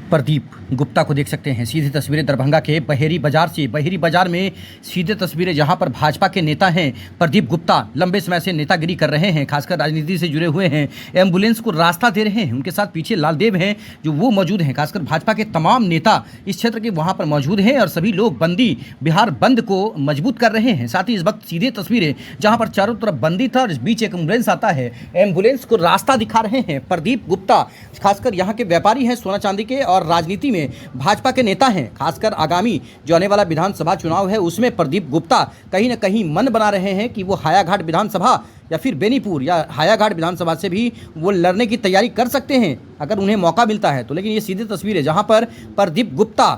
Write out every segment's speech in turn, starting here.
प्रदीप गुप्ता को देख सकते हैं। सीधी तस्वीरें दरभंगा के बहेरी बाजार से। बहेरी बाजार में सीधे तस्वीरें जहां पर भाजपा के नेता हैं प्रदीप गुप्ता लंबे समय से नेतागिरी कर रहे हैं, खासकर राजनीति से जुड़े हुए हैं, एम्बुलेंस को रास्ता दे रहे हैं। उनके साथ पीछे लालदेव हैं जो वो मौजूद हैं। खासकर भाजपा के तमाम नेता इस क्षेत्र के वहाँ पर मौजूद हैं और सभी लोग बंदी बिहार बंद को मजबूत कर रहे हैं। साथ ही इस वक्त सीधे तस्वीरें जहाँ पर चारों तरफ बंदी था और इस बीच एक एम्बुलेंस आता है, एम्बुलेंस को रास्ता दिखा रहे हैं प्रदीप गुप्ता। खासकर यहाँ के व्यापारी हैं सोना चांदी के और राजनीति में भाजपा के नेता हैं। खासकर आगामी जो आने वाला विधानसभा चुनाव है उसमें प्रदीप गुप्ता कहीं न कहीं मन बना रहे हैं कि वो हायाघाट विधानसभा या फिर बेनीपुर या हायाघाट विधानसभा से भी वो लड़ने की तैयारी कर सकते हैं अगर उन्हें मौका मिलता है तो। लेकिन ये सीधी तस्वीरें जहां पर प्रदीप गुप्ता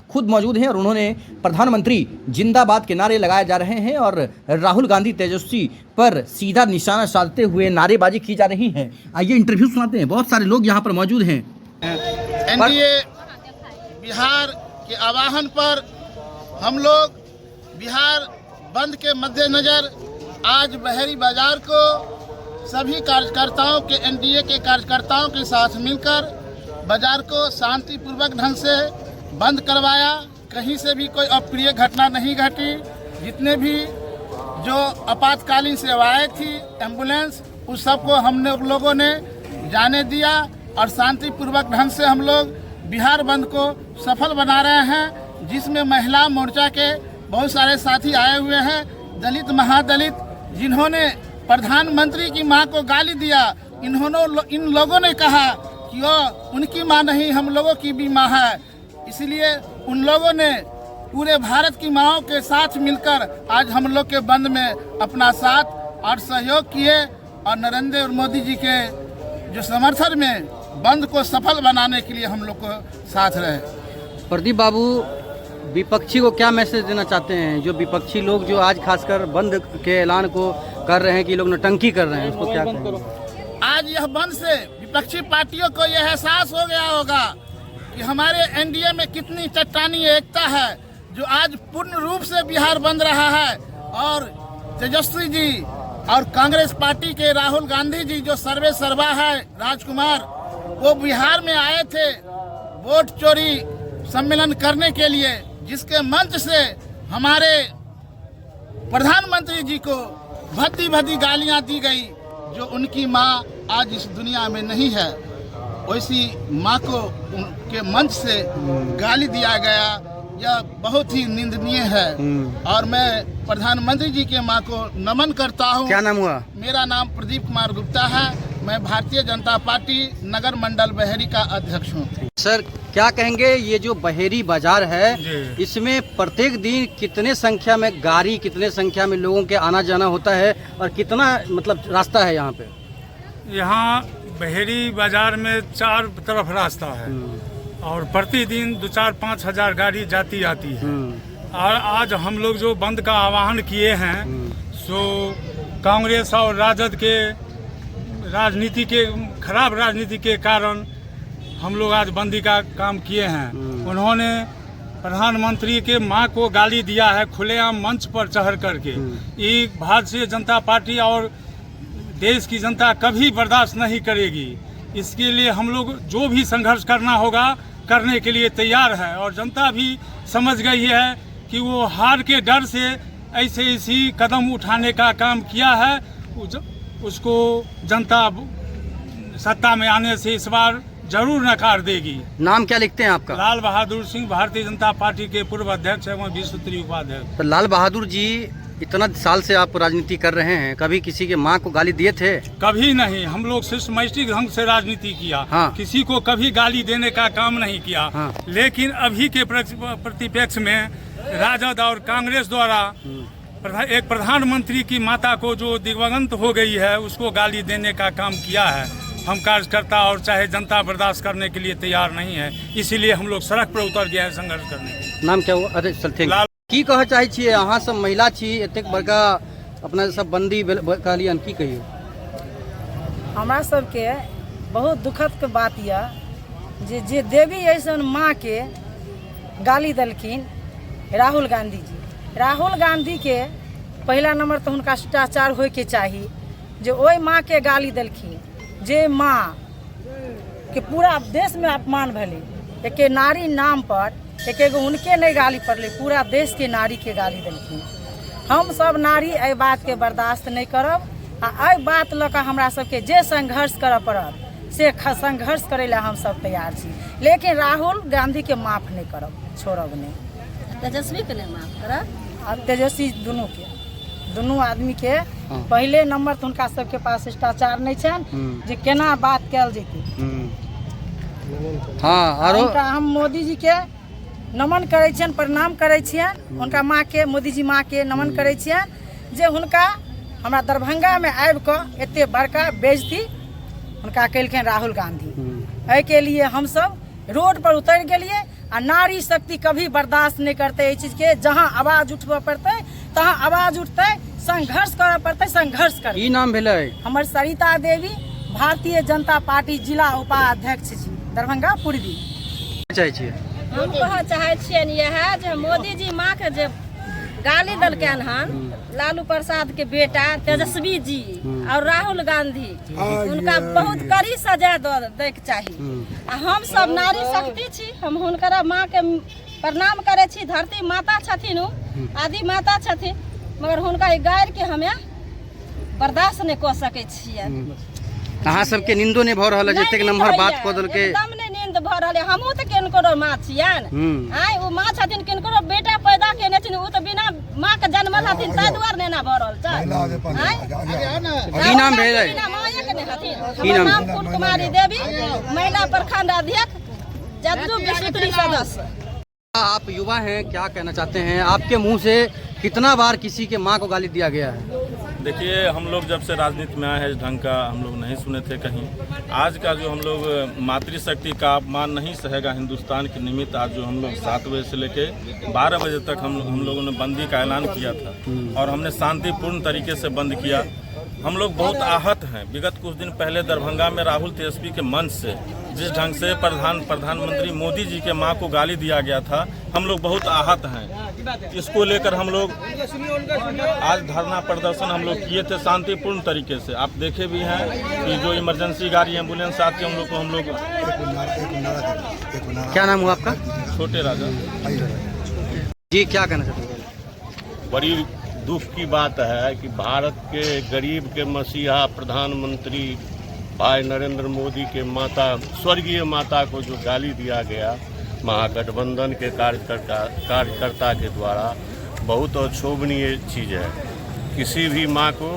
खुद मौजूद हैं और उन्होंने प्रधानमंत्री जिंदाबाद के नारे लगाए जा रहे हैं और राहुल गांधी तेजस्वी पर सीधा निशाना साधते हुए नारेबाजी की जा रही है। आइए इंटरव्यू सुनाते हैं। बहुत सारे लोग यहाँ पर मौजूद हैं। एनडीए बिहार के आह्वान पर हम लोग बिहार बंद के मद्देनजर आज बहेरी बाजार को सभी कार्यकर्ताओं के एनडीए के कार्यकर्ताओं के साथ मिलकर बाजार को शांतिपूर्वक ढंग से बंद करवाया। कहीं से भी कोई अप्रिय घटना नहीं घटी। जितने भी जो आपातकालीन सेवाएं थी, एम्बुलेंस, उस सबको हमने लोगों ने जाने दिया और शांतिपूर्वक ढंग से हम लोग बिहार बंद को सफल बना रहे हैं, जिसमें महिला मोर्चा के बहुत सारे साथी आए हुए हैं। दलित महादलित जिन्होंने प्रधानमंत्री की मां को गाली दिया, इन लोगों ने कहा कि वो उनकी मां नहीं, हम लोगों की भी मां है। इसलिए उन लोगों ने पूरे भारत की माओं के साथ मिलकर आज हम लोग के बंद में अपना साथ और सहयोग किए और नरेंद्र मोदी जी के जो समर्थन में बंद को सफल बनाने के लिए हम लोग को साथ रहे। प्रदीप बाबू, विपक्षी को क्या मैसेज देना चाहते हैं? जो विपक्षी लोग जो आज खासकर बंद के ऐलान को कर रहे हैं कि लोग नौटंकी कर रहे हैं, उसको क्या कहेंगे? आज यह बंद से विपक्षी पार्टियों को यह एहसास हो गया होगा कि हमारे एनडीए में कितनी चट्टानी एकता है, जो आज पूर्ण रूप से बिहार बंद रहा है। और तेजस्वी जी और कांग्रेस पार्टी के राहुल गांधी जी जो सर्वे सर्वा है राजकुमार, वो बिहार में आए थे वोट चोरी सम्मेलन करने के लिए, जिसके मंच से हमारे प्रधानमंत्री जी को भद्दी भद्दी गालियां दी गई। जो उनकी मां आज इस दुनिया में नहीं है, वैसी मां को उनके मंच से गाली दिया गया, यह बहुत ही निंदनीय है। और मैं प्रधानमंत्री जी के मां को नमन करता हूं। क्या नाम हुआ? मेरा नाम प्रदीप कुमार गुप्ता है। मैं भारतीय जनता पार्टी नगर मंडल बहेरी का अध्यक्ष हूं। सर, क्या कहेंगे? ये जो बहेरी बाजार है, इसमें प्रत्येक दिन कितने संख्या में गाड़ी, कितने संख्या में लोगों के आना जाना होता है और कितना मतलब रास्ता है यहाँ पे? यहाँ बहेरी बाजार में 4 तरफ रास्ता है और प्रतिदिन 2-4-5 हजार गाड़ी जाती आती है। और आज हम लोग जो बंद का आह्वान किए हैं, सो कांग्रेस और राजद के खराब राजनीति के कारण हम लोग आज बंदी का काम किए हैं। उन्होंने प्रधानमंत्री के मां को गाली दिया है खुलेआम मंच पर चढ़ करके। ये भारतीय जनता पार्टी और देश की जनता कभी बर्दाश्त नहीं करेगी। इसके लिए हम लोग जो भी संघर्ष करना होगा करने के लिए तैयार है। और जनता भी समझ गई है कि वो हार के डर से ऐसी कदम उठाने का काम किया है। उसको जनता सत्ता में आने से इस बार जरूर नकार देगी। नाम क्या लिखते हैं आपका? लाल बहादुर सिंह, भारतीय जनता पार्टी के पूर्व अध्यक्ष एवं 20 सूत्री उपाध्यक्ष। तो लाल बहादुर जी, इतना साल से आप राजनीति कर रहे हैं, कभी किसी के माँ को गाली दिए थे? कभी नहीं। हम लोग सिस्टमैटिक ढंग से राजनीति किया। हाँ। किसी को कभी गाली देने का काम नहीं किया। हाँ। लेकिन अभी के प्रतिपक्ष में राजद और कांग्रेस द्वारा एक प्रधानमंत्री की माता को जो दिवंगत हो गई है, उसको गाली देने का काम किया है। हम कार्यकर्ता और चाहे जनता बर्दाश्त करने के लिए तैयार नहीं है, इसीलिए हम लोग सड़क पर उतर गए हैं संघर्ष करने के लिए। नाम क्या हुआ? अरे चलते की कह चाहे छिए अहाँ सब महिला छी, एतेक बड़का अपना सब बंदी कहलियन, की कहियो? हमरा सबके बहुत दुखद के बात यऽ जे देवी ऐसन माँ के गाली देलखिन राहुल गांधी जी। राहुल गांधी के पहला नंबर तो हुनका शिष्टाचार होय के चाही, जे ओहि माँ के गाली देलखिन, जे माँ के पूरा देश में अपमान भले। एक नारी नाम पर एक उनके नहीं गाली पड़ले, पूरा देश के नारी के गाली दिलखिन। हम सब नारी एहि बात के बर्दाश्त नहीं करब आ एहि बात लऽ कऽ हमरा सबके जे संघर्ष करऽ पड़त से संघर्ष करे ला हम सब तैयार छी, लेकिन राहुल गांधी के माफ नहीं करब, छोड़ब नहीं। तेजस्वी के नहीं माफ करब आ तेजस्वी दुनू आदमी के पहले नंबर तो उनका सबके पास शिष्टाचार नहीं छन जे केना बात कल जेतै। हाँ आरो हम मोदी जी के नमन करे छियन, प्रणाम करे छियन, उनका माँ के, मोदी जी माँ के नमन करे छियन जे हुनका हमरा दरभंगा में आबि कऽ एते बड़का बेइज्जती हुनका केलखिन राहुल गांधी। एहि के लिए हम सब रोड पर उतर गेलिए आ नारी शक्ति कभी बर्दाश्त नहीं करते इस चीज के। जहाँ आवाज उठबऽ पड़ते तहाँ आवाज उठते, संघर्ष करऽ पड़ते, संघर्ष कर। ई नाम भेलै हमर सरिता देवी, भारतीय जनता पार्टी जिला उपाध्यक्ष जी, दरभंगा पूर्वी। चाहै छियै हम कह चाहे छियन यह जे मोदी जी माँ के जे गाली दलकन हन, लालू प्रसाद के बेटा तेजस्वी जी और राहुल गांधी, उनका बहुत कड़ी सजा दे के चाहिए। आ हम सब नारी शक्ति छी, हम हुनकर माँ के प्रणाम करे छी, धरती माता छथिन, आदि माता छथिन, मगर हुनका गारि के हमें बर्दाश्त नहीं कऽ सकै छियै। अहाँ सबके निंदो नहीं भऽ रहल है, जतेक नम्हर बात कऽ देलकै एकदम नहीं नींद भऽ रहल है। हमहूँ तऽ किनको माँ छियन, आइ ओ माँ छथिन, किनको बेटा पैदा केने छथिन, ओ तऽ बिना माँ के जन्मल हथिन, ताहि दुआरे नहि ना भऽ रहल छै। की नाम भेलै? माये के नहि हथिन। हमर नाम फूल कुमारी देवी, महिला प्रखंड अध्यक्ष, जदयू विश्वत्री सदस्य। आप युवा हैं, क्या कहना चाहते हैं? आपके मुंह से कितना बार किसी के माँ को गाली दिया गया है? देखिए, हम लोग जब से राजनीति में आए हैं इस ढंग का हम लोग नहीं सुने थे कहीं। आज का जो हम लोग मातृशक्ति का अपमान नहीं सहेगा हिंदुस्तान के निमित्त, आज जो हम लोग 7 बजे से लेके 12 बजे तक हम लोगों ने बंदी का ऐलान किया था और हमने शांतिपूर्ण तरीके से बंद किया। हम लोग बहुत आहत हैं। विगत कुछ दिन पहले दरभंगा में राहुल तेजस्वी के मंच से जिस ढंग से प्रधानमंत्री मोदी जी के मां को गाली दिया गया था, हम लोग बहुत आहत हैं। इसको लेकर हम लोग आज धरना प्रदर्शन हम लोग किए थे शांतिपूर्ण तरीके से। आप देखे भी हैं कि जो इमरजेंसी गाड़ी एम्बुलेंस आती है हम लोग क्या नाम हुआ आपका? छोटे राजा जी, क्या कहना चाहते हैं? बड़ी दुख की बात है कि भारत के गरीब के मसीहा प्रधानमंत्री भाई नरेंद्र मोदी के माता, स्वर्गीय माता को जो गाली दिया गया महागठबंधन के कार्यकर्ता के द्वारा, बहुत अक्षोभनीय चीज़ है। किसी भी माँ को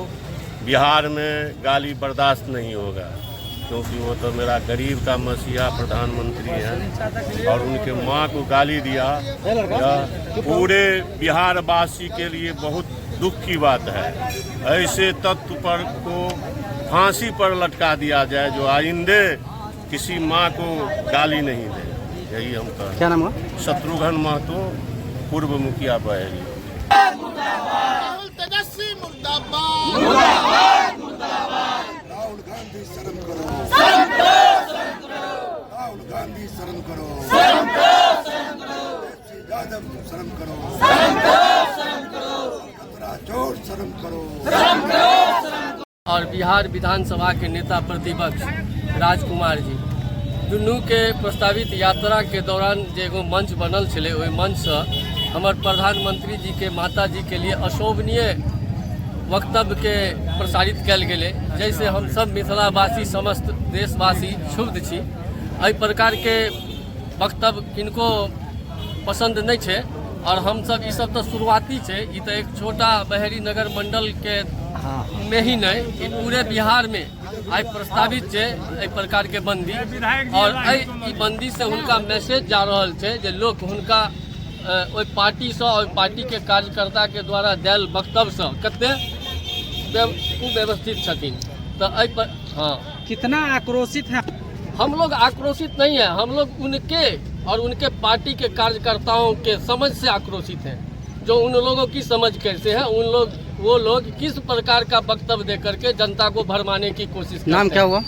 बिहार में गाली बर्दाश्त नहीं होगा, क्योंकि वो तो मेरा गरीब का मसीहा प्रधानमंत्री हैं और उनके माँ को गाली दिया, यह पूरे बिहार वासी के लिए बहुत दुख की बात है। ऐसे तत्व पर को फांसी पर लटका दिया जाए जो आइंदे किसी माँ को गाली नहीं दे। यही हम कह। क्या नाम हुआ? शत्रुघ्न महतो, पूर्व मुखिया बहेरी। राहुल तेजस्वी मुर्दाबाद, राहुल गांधी शर्म करो, राहुल गांधी शर्म करो, यादव शर्म करो, जोर शर्म करो। और बिहार विधानसभा के नेता प्रतिपक्ष राजकुमार जी दुनू के प्रस्तावित यात्रा के दौरान जे एगो मंच बनल छलै, ओहि मंच से हमर प्रधानमंत्री जी के माता जी के लिए अशोभनीय वक्तव्य के प्रसारित कयल गेलै, जैसे हम सब मिथिलावासी समस्त देशवासी क्षुब्ध छी। एहि प्रकार के वक्तव्य किनको पसंद नहीं छै और हम सब ई सब तो शुरुआती छै, ई तो एक छोटा बहेरी नगर मंडल के में ही नहीं, ई पूरे बिहार में आई प्रस्तावित छै एहि प्रकार के बंदी। और ई बंदी से हुनका मैसेज जा रहल छै जे लोग हुनका ओहि पार्टी से और पार्टी के कार्यकर्ता के द्वारा देल वक्तव्य से कते कुव्यवस्थित छथिन। तो एहि पर हाँ, कितना आक्रोशित है? हम लोग आक्रोशित नहीं है, हम लोग उनके और उनके पार्टी के कार्यकर्ताओं के समझ से आक्रोशित हैं। जो उन लोगों की समझ कैसे है, वो लोग किस प्रकार का वक्तव्य दे करके जनता को भरमाने की कोशिश करते हैं। नाम क्या हुआ?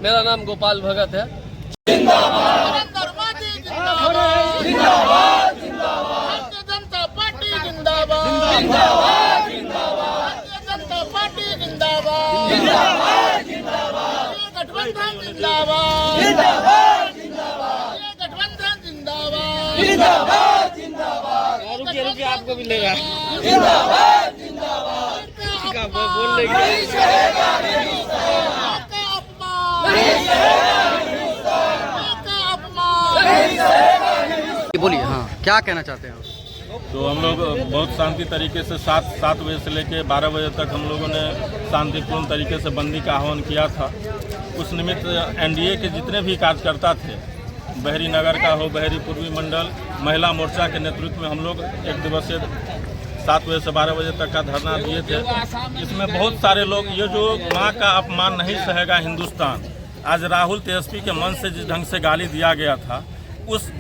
मेरा नाम गोपाल भगत है। नरेंद्र मोदी जिंदाबाद, जिंदाबाद, जिंदाबाद, भारतीय जनता पार्टी जिंदाबाद, जिंदाबाद, जिंदाबाद, भारतीय जनता पार्टी जिंदाबाद, जिंदाबाद, जिंदाबाद, गठबंधन जिंदाबाद, जिंदाबाद, जिंदाबाद, गठबंधन जिंदाबाद। रुकिए आपको भी लेगा जिंदाबाद जिंदाबाद बोल बोलिए, हाँ क्या कहना चाहते हैं आप? तो हम लोग बहुत शांति तरीके से 7 बजे से लेकर 12 बजे तक हम लोगों ने शांतिपूर्ण तरीके से बंदी का आह्वान किया था। उस निमित्त एनडीए के जितने भी कार्यकर्ता थे, बहरी नगर का हो, बहरी पूर्वी मंडल महिला मोर्चा के नेतृत्व में हम लोग एक दिवसीय 7 बजे से 12 बजे तक का धरना दिए थे। इसमें बहुत सारे लोग, ये जो माँ का अपमान नहीं सहेगा हिंदुस्तान, आज राहुल तेजस्वी के मन से जिस ढंग से गाली दिया गया था,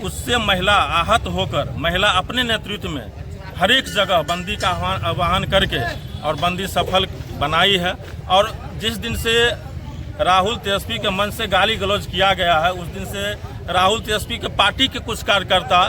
उससे महिला आहत होकर महिला अपने नेतृत्व में हर एक जगह बंदी का आह्वान करके और बंदी सफल बनाई है। और जिस दिन से राहुल तेजस्वी के मन से गाली गलौज किया गया है, उस दिन से राहुल तेजस्वी के पार्टी के कुछ कार्यकर्ता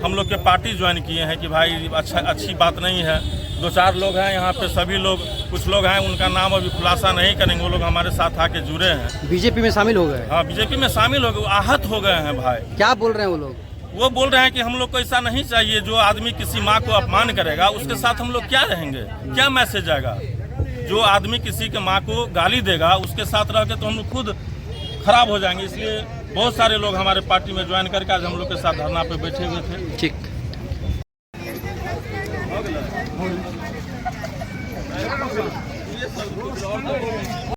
हम लोग के पार्टी ज्वाइन किए हैं कि भाई अच्छी बात नहीं है। 2-4 लोग हैं यहाँ पे, सभी लोग, कुछ लोग हैं उनका नाम अभी खुलासा नहीं करेंगे, वो लोग हमारे साथ आके जुड़े हैं, बीजेपी में शामिल हो गए। हाँ, बीजेपी में शामिल हो गए, आहत हो गए हैं भाई। क्या बोल रहे हैं वो लोग? वो बोल रहे हैं कि हम लोग को ऐसा नहीं चाहिए, जो आदमी किसी माँ को अपमान करेगा उसके साथ हम लोग क्या रहेंगे, क्या मैसेज आएगा। जो आदमी किसी के माँ को गाली देगा उसके साथ रह के तो हम लोग खुद खराब हो जाएंगे। इसलिए बहुत सारे लोग हमारे पार्टी में ज्वाइन करके आज हम लोग के साथ धरना पे बैठे हुए थे। ठीक।